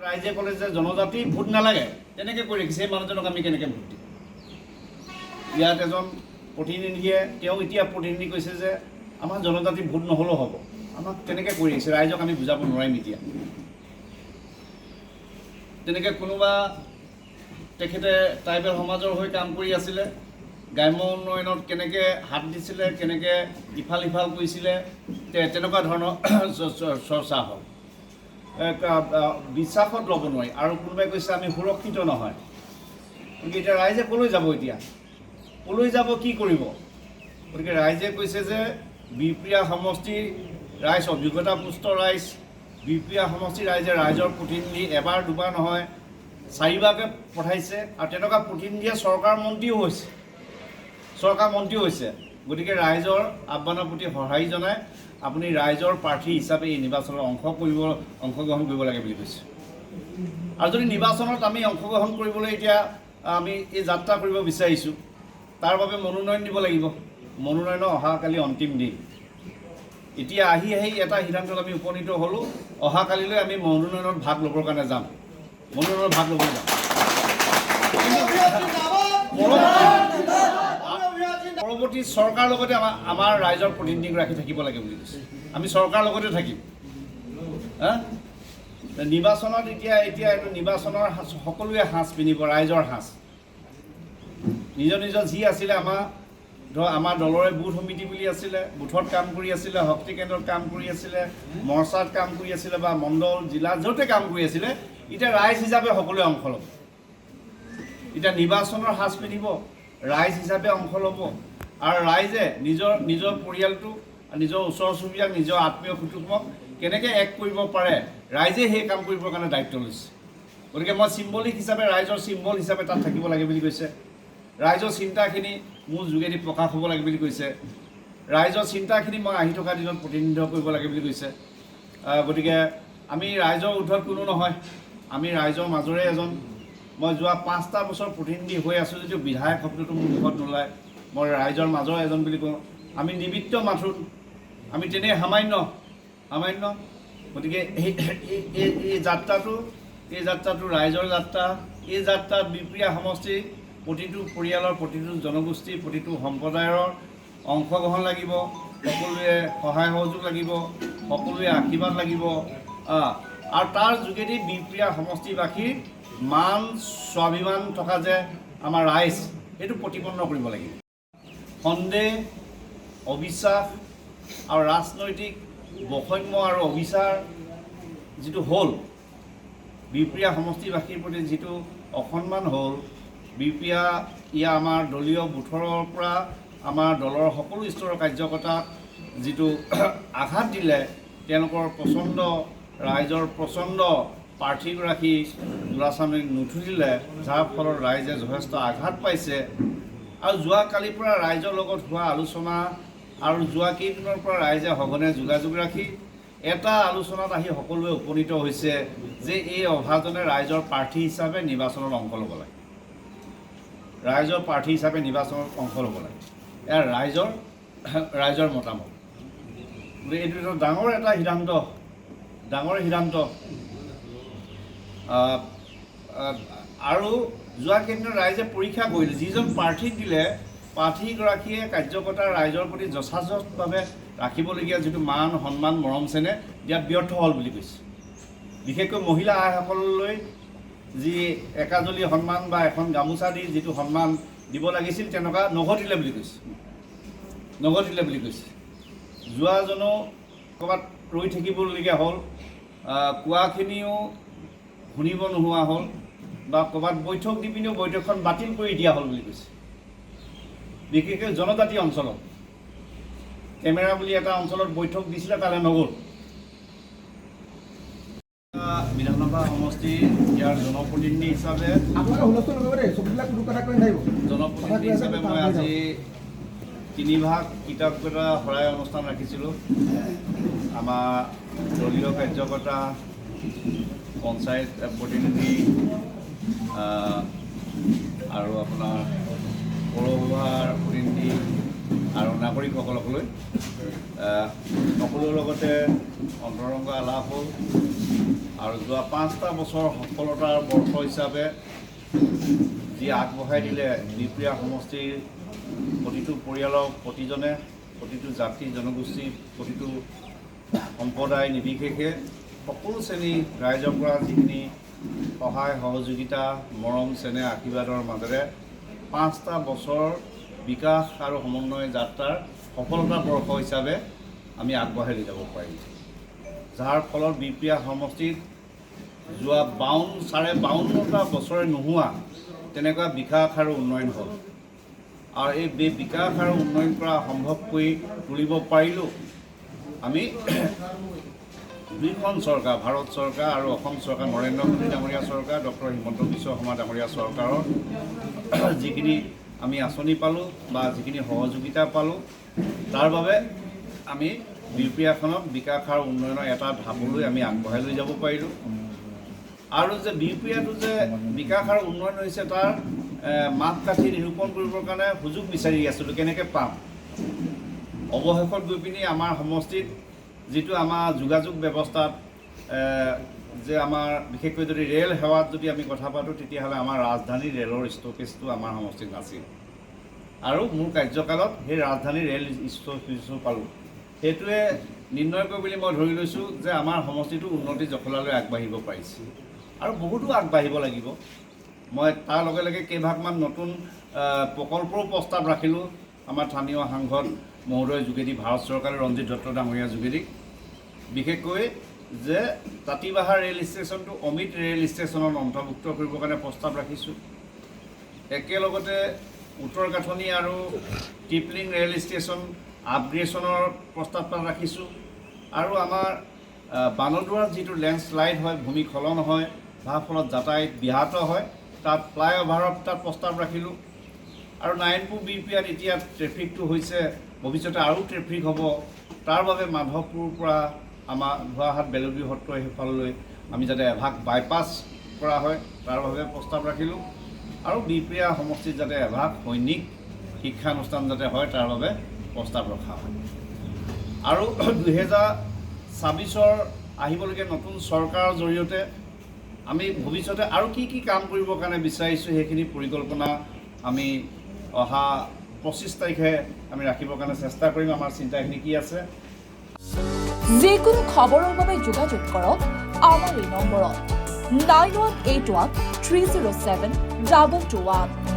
ৰাইজে ক'লে যে জনজাতি ভোট নালাগে, তেনেকৈ কৰি ৰাখিছে। সেই মানুহজনক আমি কেনেকৈ ভোট দিম? ইয়াত এজন প্ৰতিনিধিয়ে তেওঁ এতিয়া প্ৰতিনিধি কৈছে যে আমাৰ জনজাতি ভোট নহ'লেও হ'ব। আমাক তেনেকৈ কৰি ৰাখিছে, ৰাইজক আমি বুজাব নোৱাৰিম এতিয়া। তেনেকৈ কোনোবা তেখেতে ট্ৰাইবেল সমাজৰ হৈ কাম কৰি আছিলে, গ্ৰাম্য উন্নয়নত কেনেকৈ হাত দিছিলে, কেনেকৈ ইফাল সিফাল কৰিছিলে, তেনেকুৱা ধৰণৰ চৰ্চা হ'ল। বিশ্বাসত ল'ব নোৱাৰি। আৰু কোনোবাই কৈছে আমি সুৰক্ষিত নহয়। গতিকে এতিয়া ৰাইজে ক'লৈ যাব? এতিয়া ক'লৈ যাব, কি কৰিব? গতিকে ৰাইজে কৈছে যে বিহপুৰীয়া সমষ্টিৰ ৰাইজ অভিজ্ঞতাপুষ্ট ৰাইজ, বিহপুৰীয়া সমষ্টিৰ ৰাইজে ৰাইজৰ প্ৰতিনিধি এবাৰ দুবাৰ নহয় 4বাৰকৈ পঠাইছে। আৰু তেনেকুৱা প্ৰতিনিধিয়ে চৰকাৰ মন্ত্ৰীও হৈছে। গতিকে ৰাইজৰ আহ্বানৰ প্ৰতি সঁহাৰি জনাই আপুনি ৰাইজৰ প্ৰাৰ্থী হিচাপে এই নিৰ্বাচনত অংশগ্ৰহণ কৰিব লাগে বুলি কৈছে। আৰু যদি নিৰ্বাচনত আমি অংশগ্ৰহণ কৰিবলৈ এতিয়া আমি এই যাত্ৰা কৰিব বিচাৰিছোঁ, তাৰ বাবে মনোনয়ন দিব লাগিব। মনোনয়নৰ অহাকালি অন্তিম দিন। এতিয়া আহি এটা সিদ্ধান্তত আমি উপনীত হ'লোঁ, অহাকালিলৈ আমি মনোনয়নত ভাগ ল'বৰ কাৰণে যাম। মনোনয়নত ভাগ ল'বলৈ যাম। পৰৱৰ্তী চৰকাৰৰ লগতে আমাৰ ৰাইজৰ প্ৰতিনিধিগৰাকী থাকিব লাগে বুলি কৈছে। আমি চৰকাৰৰ লগতে থাকিম। নিৰ্বাচনত এতিয়া এইটো নিৰ্বাচনৰ সকলোৱে সাজ পিন্ধিব, ৰাইজৰ সাজ। নিজৰ যি আছিলে আমাৰ দলৰে বুথ সমিতি বুলি আছিলে, বুথত কাম কৰি আছিলে, শক্তি কেন্দ্ৰত কাম কৰি আছিলে, মৰ্চাত কাম কৰি আছিলে, বা মণ্ডল জিলা য'তে কাম কৰি আছিলে, এতিয়া ৰাইজ হিচাপে সকলোৱে অংশ ল'ব। এতিয়া নিৰ্বাচনৰ সাজ পিন্ধিব, ৰাইজ হিচাপে অংশ ল'ব। আৰু ৰাইজে নিজৰ পৰিয়ালটো, নিজৰ ওচৰ চুবুৰীয়াক, নিজৰ আত্মীয় কুটুম্বক কেনেকৈ এক কৰিব পাৰে, ৰাইজে সেই কাম কৰিবৰ কাৰণে দায়িত্ব লৈছে। গতিকে মই চিম্বলিক হিচাপে, ৰাইজৰ চিম্বল হিচাপে তাত থাকিব লাগে বুলি কৈছে। ৰাইজৰ চিন্তাখিনি মোৰ যোগেদি প্ৰকাশ হ'ব লাগে বুলি কৈছে। ৰাইজৰ চিন্তাখিনি মই আহি থকা দিনত প্ৰতিনিধিত্ব কৰিব লাগে বুলি কৈছে। গতিকে আমি ৰাইজৰ ঊৰ্ধত কোনো নহয়, আমি ৰাইজৰ মাজৰে এজন। মই যোৱা 5টা বছৰ প্ৰতিনিধি হৈ আছোঁ যদিও বিধায়ক শব্দটো মোৰ মুখত নোলায়। মই ৰাইজৰ মাজৰ এজন বুলি কওঁ। আমি নিমিত্ত মাথোন, আমি তেনেই সামান্য। গতিকে এই যাত্ৰাটো ৰাইজৰ যাত্ৰা। এই যাত্ৰাত বিহপুৰীয়া সমষ্টিৰ প্ৰতিটো পৰিয়ালৰ, প্ৰতিটো জনগোষ্ঠীৰ, প্ৰতিটো সম্প্ৰদায়ৰ অংশগ্ৰহণ লাগিব। সকলোৱে সহায় সহযোগ লাগিব, সকলোৱে আশীৰ্বাদ লাগিব। আৰু তাৰ যোগেদি বিহপুৰীয়া সমষ্টিবাসীৰ মান স্বাভিমান থকা যে আমাৰ ৰাইজ, সেইটো প্ৰতিপন্ন কৰিব লাগিব। সন্দেহ, অবিশ্বাস আৰু ৰাজনৈতিক বৈষম্য আৰু অবিচাৰ যিটো হ'ল, বিহপুৰীয়া সমষ্টিবাসীৰ প্ৰতি যিটো অসন্মান হ'ল, বিহপুৰীয়া আমাৰ দলীয় বুথৰ পৰা আমাৰ দলৰ সকলো স্তৰৰ কাৰ্যকৰ্তাক যিটো আঘাত দিলে, তেওঁলোকৰ পচন্দ, ৰাইজৰ পচন্দ প্ৰাৰ্থীগৰাকী ল'ৰা-ছোৱালীক নুঠুৰিলে, যাৰ ফলত ৰাইজে যথেষ্ট আঘাত পাইছে। আৰু যোৱাকালিৰ পৰা ৰাইজৰ লগত হোৱা আলোচনা আৰু যোৱা কেইদিনৰ পৰা ৰাইজে সঘনে যোগাযোগ ৰাখি এটা আলোচনাত আহি সকলোৱে উপনীত হৈছে যে এই অভাজনে ৰাইজৰ প্ৰাৰ্থী হিচাপে নিৰ্বাচনত অংশ ল'ব লাগে। এয়া ৰাইজৰ মতামত। গতিকে এইটো ডাঙৰ সিদ্ধান্ত। আৰু যোৱা কেইদিনত ৰাইজে পৰীক্ষা কৰিলে, যিজন প্ৰাৰ্থীক দিলে, প্ৰাৰ্থীগৰাকীয়ে কাৰ্যকৰ্তা ৰাইজৰ প্ৰতি যথাযথভাৱে ৰাখিবলগীয়া যিটো মান সন্মান মৰম চেনেহ দিয়াত ব্যৰ্থ হ'ল বুলি কৈছে। বিশেষকৈ মহিলা আইসকললৈ যি একাজলি সন্মান বা এখন গামোচা দি যিটো সন্মান দিব লাগিছিল, তেনেকুৱা নঘটিলে বুলি কৈছে। যোৱাজনো ক'ৰবাত ৰৈ থাকিবলগীয়া হ'ল, কোৱাখিনিও শুনিব নোহোৱা হ'ল, বা ক'ৰবাত বৈঠক দি পিনিও বৈঠকখন বাতিল কৰি দিয়া হ'ল বুলি কৈছে। বিশেষকৈ জনজাতি অঞ্চলত কেমেৰা বুলি এটা অঞ্চলত বৈঠক দিছিলে, তালৈ নগ'ল। বিধানসভা সমষ্টি ইয়াৰ জনপ্ৰতিনিধি হিচাপে মই আজি 3 ভাগ কৃতজ্ঞতা শৰাই অনুষ্ঠান ৰাখিছিলোঁ। আমাৰ দলীয় কাৰ্যকৰ্তা, পঞ্চায়ত প্ৰতিনিধি আৰু আপোনাৰ পৌৰসভাৰ প্ৰতিনিধি, আৰু নাগৰিকসকলক লৈ সকলোৰে লগতে অন্তৰংগ আলাপ হ'ল আৰু যোৱা 5টা বছৰ সফলতাৰ বৰ্ষ হিচাপে যি আগবঢ়াই দিলে বিহপুৰীয়া সমষ্টিৰ প্ৰতিটো পৰিয়ালৰ প্ৰতিজনে প্ৰতিটো জাতি জনগোষ্ঠী প্ৰতিটো সম্প্ৰদায় নিৰ্বিশেষে সকলো শ্ৰেণী ৰাইজৰ পৰা যিখিনি সহায় সহযোগিতা মৰম চেনেহ আশীৰ্বাদৰ মাজেৰে 5টা বছৰ বিকাশ আৰু সমন্বয় যাত্ৰাৰ সফলতাৰ বৰ্ষ হিচাপে আমি আগবঢ়াই লৈ যাব পাৰিম, যাৰ ফলত বিহপুৰীয়া সমষ্টিত যোৱা 52টা বছৰে নোহোৱা তেনেকুৱা বিকাশ আৰু উন্নয়ন হ'ল। আৰু এই বিকাশ আৰু উন্নয়ন কৰা সম্ভৱ কৰি তুলিব পাৰিলোঁ আমি দুইখন চৰকাৰ, ভাৰত চৰকাৰ আৰু অসম চৰকাৰ, নৰেন্দ্ৰ মোদী ডাঙৰীয়া চৰকাৰ, ডক্টৰ হিমন্ত বিশ্ব শৰ্মা ডাঙৰীয়া চৰকাৰৰ যিখিনি আমি আঁচনি পালোঁ বা যিখিনি সহযোগিতা পালোঁ, তাৰ বাবে আমি বিহপুৰীয়াখনক বিকাশ আৰু উন্নয়নৰ এটা ধাপলৈ আমি আগবঢ়াই লৈ যাব পাৰিলোঁ। আৰু যে বিহপুৰীয়াটো যে বিকাশ আৰু উন্নয়ন হৈছে তাৰ মাপকাঠি নিৰূপণ কৰিবৰ কাৰণে সুযোগ বিচাৰি আছিলোঁ, কেনেকৈ পাম। অৱশেষত গৈ পিনি আমাৰ সমষ্টিত যিটো আমাৰ যোগাযোগ ব্যৱস্থাত যে আমাৰ বিশেষকৈ যদি ৰেল সেৱাত যদি আমি কথা পাতোঁ তেতিয়াহ'লে আমাৰ ৰাজধানী ৰেলৰ ষ্টপেজটো আমাৰ সমষ্টিত নাছিল আৰু মোৰ কাৰ্যকালত সেই ৰাজধানী ৰেল ষ্টপেজটো পালোঁ। সেইটোৱে নিৰ্ণয় কৰি বুলি মই ধৰি লৈছোঁ যে আমাৰ সমষ্টিটো উন্নতি জখলালৈ আগবাঢ়িব পাৰিছে আৰু বহুতো আগবাঢ়িব লাগিব। মই তাৰ লগে লগে কেইভাগমান নতুন প্ৰকল্পৰো প্ৰস্তাৱ ৰাখিলোঁ আমাৰ স্থানীয় সাংসদ মহোদয়ৰ যোগেদি, ভাৰত চৰকাৰে ৰঞ্জিত দত্ত ডাঙৰীয়াৰ যোগেদি, বিশেষকৈ যে তাঁতীবাহাৰ ৰেল ষ্টেচনটো অমৃত ৰেল ষ্টেচনত অন্তৰ্ভুক্ত কৰিবৰ কাৰণে প্ৰস্তাৱ ৰাখিছোঁ। একেলগতে উত্তৰ গাঁথনি আৰু টিপলিং ৰেল ষ্টেচন আপগ্ৰেডেশ্যনৰ প্ৰস্তাৱ তাত ৰাখিছোঁ আৰু আমাৰ বানদুৱাৰত যিটো লেণ্ডশ্লাইড হয়, ভূমিস্খলন হয়, যাৰ ফলত যাতায়াত ব্যাহত হয়, তাত ফ্লাইঅভাৰৰ তাত প্ৰস্তাৱ ৰাখিলোঁ। আৰু নাৰায়ণপুৰ বিহপুৰীয়াত এতিয়া ট্ৰেফিকটো হৈছে, ভৱিষ্যতে আৰু ট্ৰেফিক হ'ব, তাৰ বাবে মাধৱপুৰৰ পৰা আমাৰ ধোৱাহাট বেলগুৰি সত্ৰ সেইফাললৈ আমি যাতে এভাগ বাইপাছ কৰা হয় তাৰ বাবে প্ৰস্তাৱ ৰাখিলোঁ। আৰু বিহপুৰীয়া সমষ্টিত যাতে এভাগ সৈনিক শিক্ষানুষ্ঠান যাতে হয় তাৰ বাবে প্ৰস্তাৱ ৰখা হয়। আৰু 2026 আহিবলগীয়া নতুন চৰকাৰৰ জৰিয়তে আমি ভৱিষ্যতে আৰু কি কি কাম কৰিবৰ কাৰণে বিচাৰিছোঁ সেইখিনি পৰিকল্পনা আমি অহা 25 তাৰিখে আমি ৰাখিবৰ কাৰণে চেষ্টা কৰিম। আমাৰ চিন্তাখিনি কি আছে। যিকোনো খবৰৰ বাবে যোগাযোগ কৰক আমাৰ এই নম্বৰত 9181 307 2221।